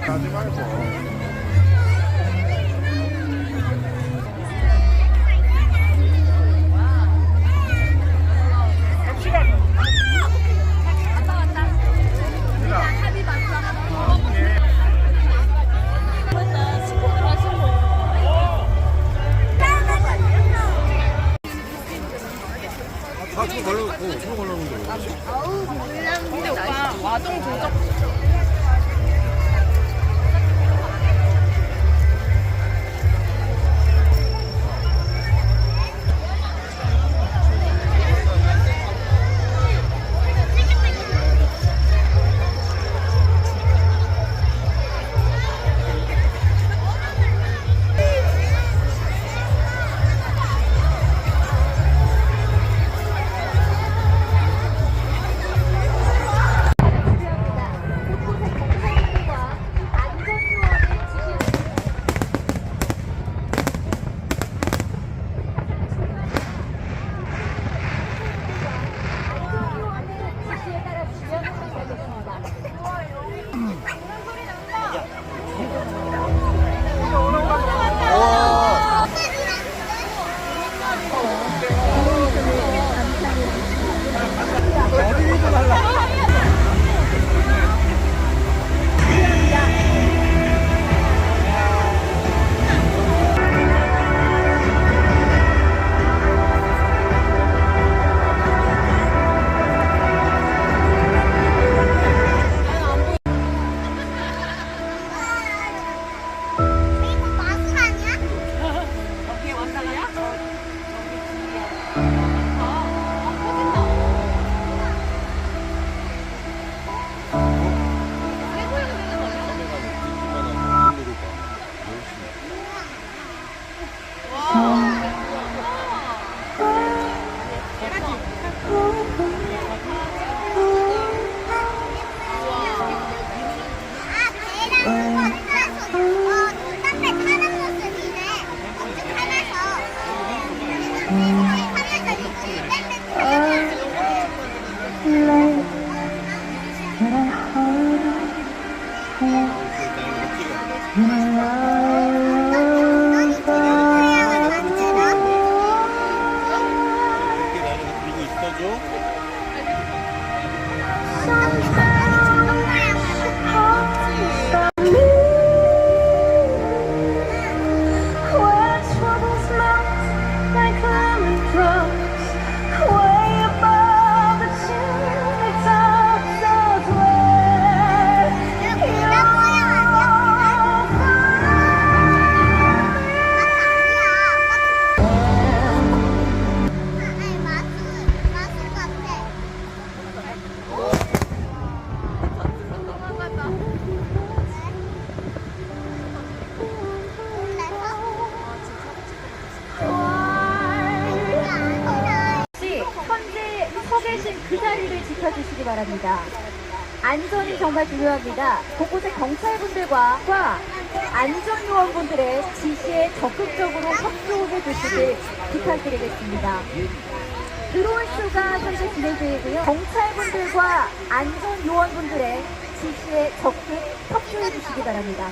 가지 말고. 아, 저거 걸려놓고, 저거 걸려놓는데. 어우, 근데 오빠 와동 조작. 그 자리를 지켜주시기 바랍니다. 안전이 정말 중요합니다. 곳곳에 경찰분들과 안전요원분들의 지시에 적극적으로 협조해 주시길 부탁드리겠습니다. 드론 쇼가 현재 진행 중이고요. 경찰분들과 안전요원분들의 지시에 적극 협조해 주시기 바랍니다.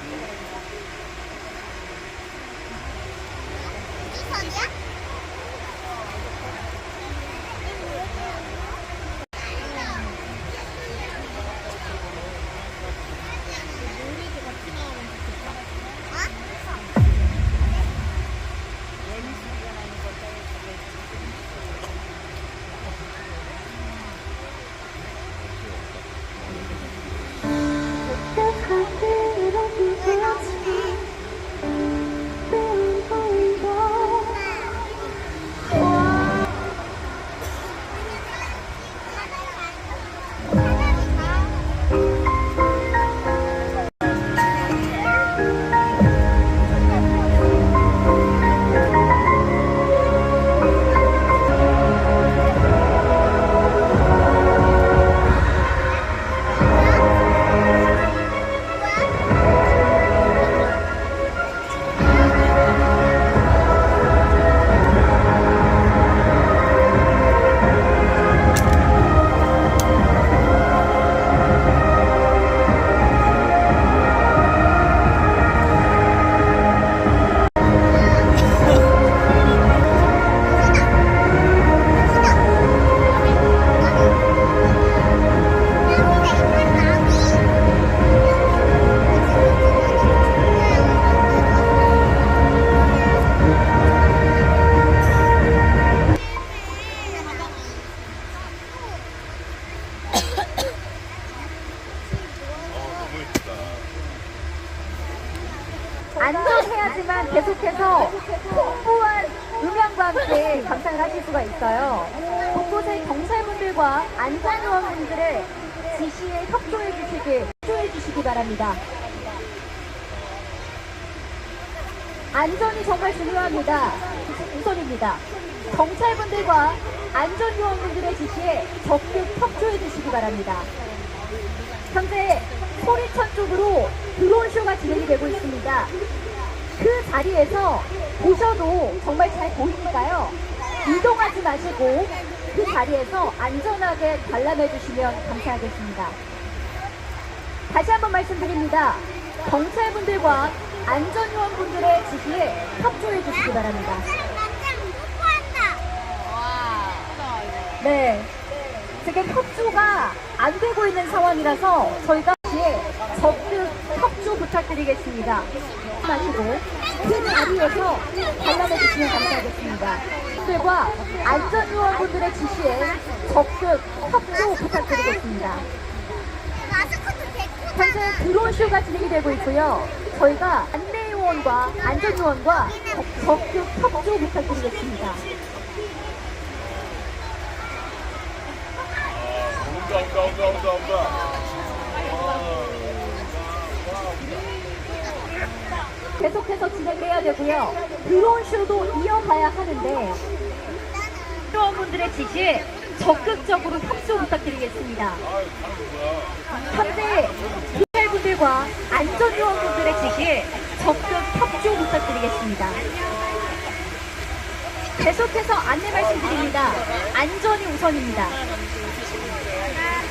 안전해야지만 계속해서 풍부한 음향과 함께 감상을 하실 수가 있어요. 곳곳에 경찰분들과 안전요원분들의 지시에 협조해 주시기 바랍니다. 안전이 정말 중요합니다. 우선입니다. 경찰분들과 안전요원분들의 지시에 적극 협조해 주시기 바랍니다. 현재 소리천 쪽으로 드론쇼가 진행이 되고 있습니다. 그 자리에서 보셔도 정말 잘 보이니까요. 이동하지 마시고 그 자리에서 안전하게 관람해 주시면 감사하겠습니다. 다시 한번 말씀드립니다. 경찰분들과 안전요원분들의 지시에 협조해 주시기 바랍니다. 네, 지금 협조가 안 되고 있는 상황이라서 저희가 적극 협조 부탁드리겠습니다. 마시고 그 자리에서 관람해 주시면 감사하겠습니다. 분들과 안전요원분들의 지시에 적극 협조 부탁드리겠습니다. 현재 드론쇼가 진행이 되고 있고요. 저희가 안내요원과 안전요원과 적극 협조 부탁드리겠습니다. 계속해서 진행해야 되고요. 드론쇼도 이어가야 하는데 요원분들의 지시에 적극적으로 협조 부탁드리겠습니다. 현재 경찰분들과 안전요원분들의 지시에 적극 협조 부탁드리겠습니다. 계속해서 안내 말씀드립니다. 안전이 우선입니다.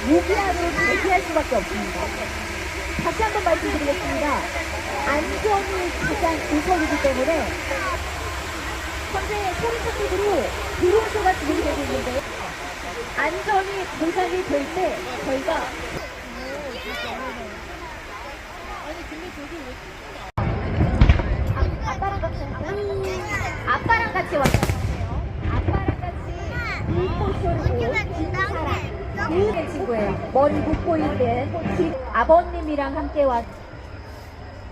무기한을 대비할 수밖에 없습니다. 다시 한번 말씀드리겠습니다. 안전이 가장 우선이기 때문에 현재 소리천 쪽으로 드론쇼가 진행이 되고 있는데 안전이 보장이 될 때 저희가 아빠랑 같이 왔어요. 아빠랑 같이 불꽃쇼를 본 사람 이은의 친구예요. 머리 묶고 있는 아버님이랑 함께 왔.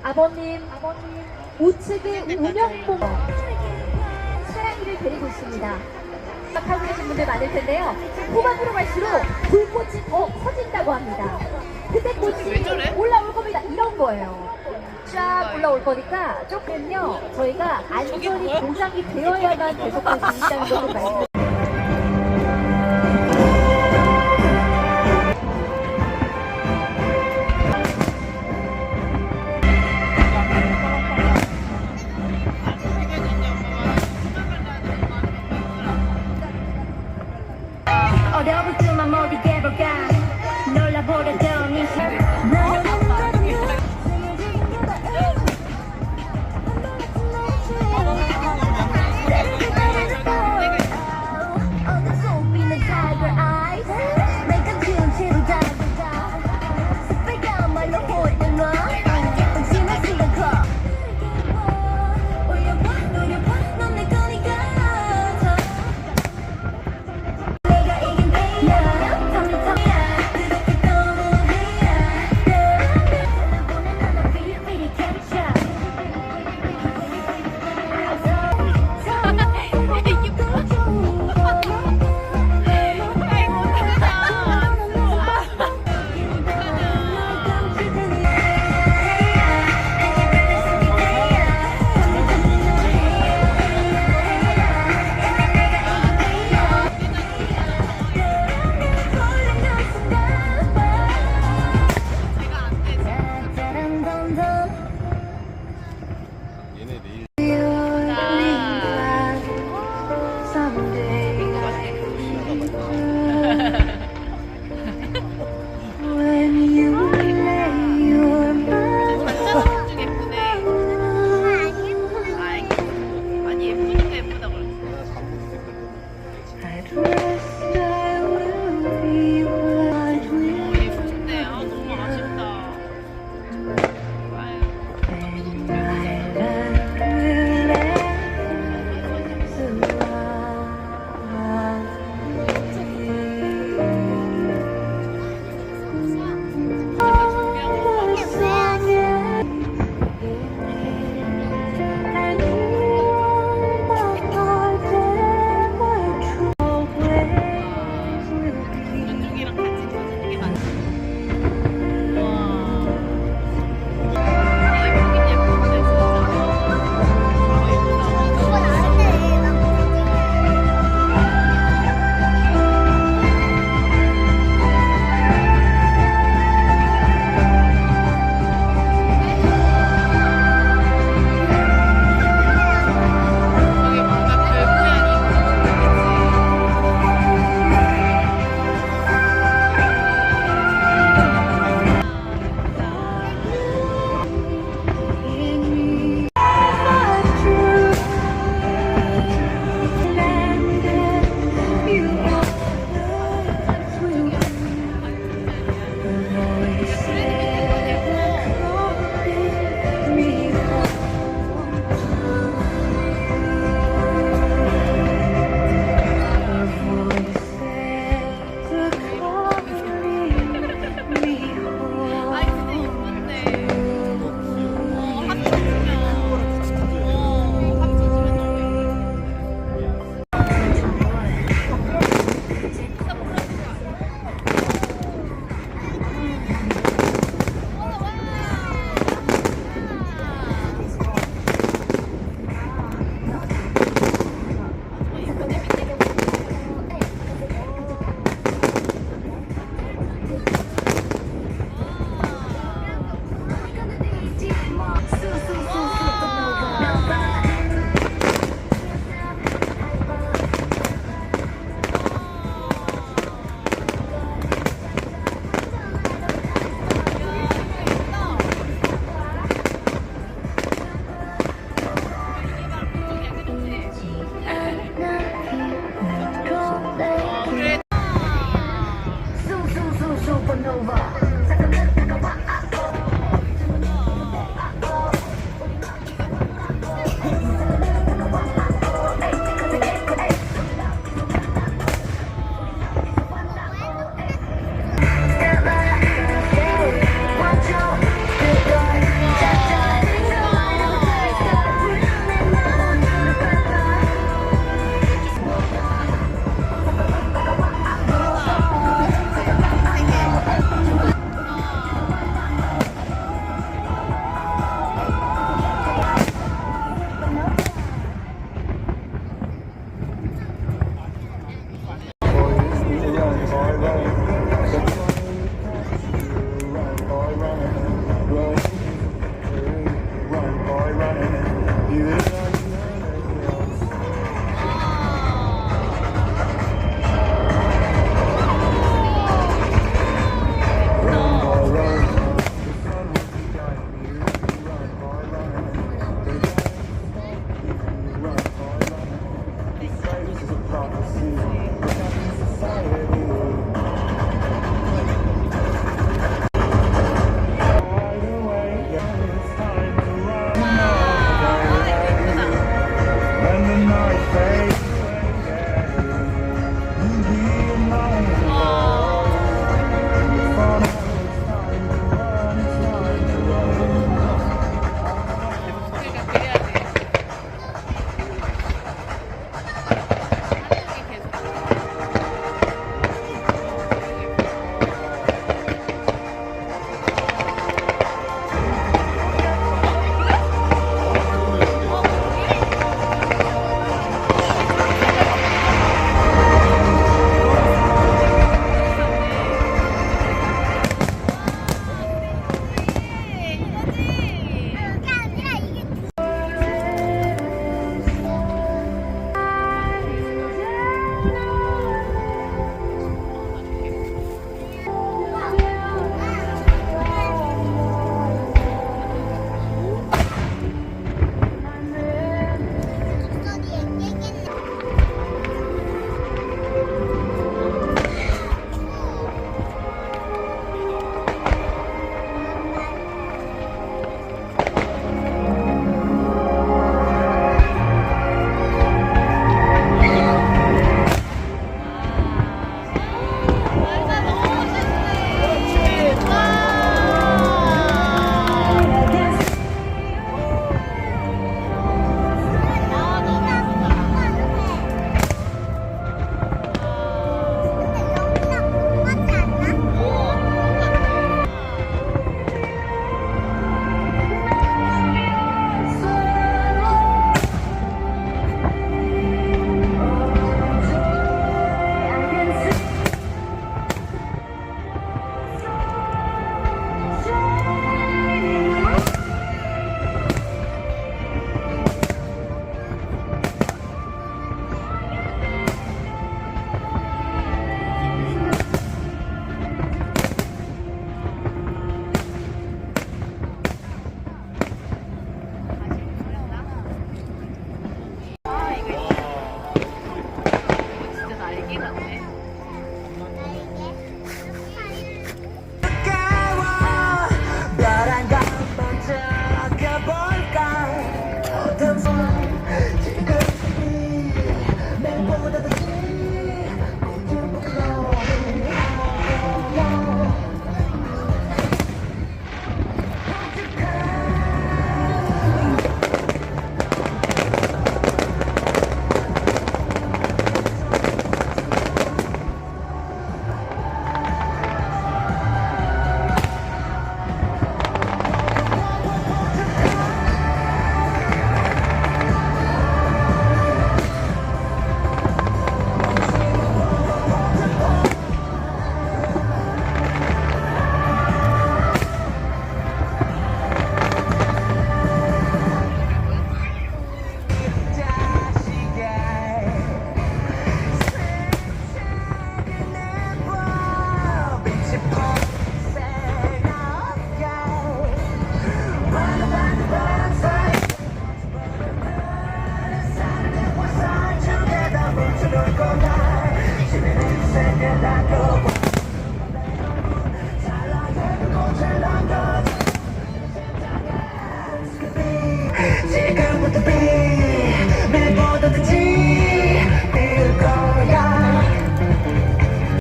아버님 우측에 운영봉 사랑이를 데리고 있습니다. 하고 계신 분들 많을 텐데요. 후반으로 갈수록 불꽃이 더 커진다고 합니다. 그때 꽃이 올라올 겁니다. 이런 거예요. 쫙 올라올 거니까 조금요. 저희가 안전이 보장이 되어야만 계속할 수 있다는 것을 말씀드립니다. 어려울수만 못 이겨볼까 놀라보려던 이 그래야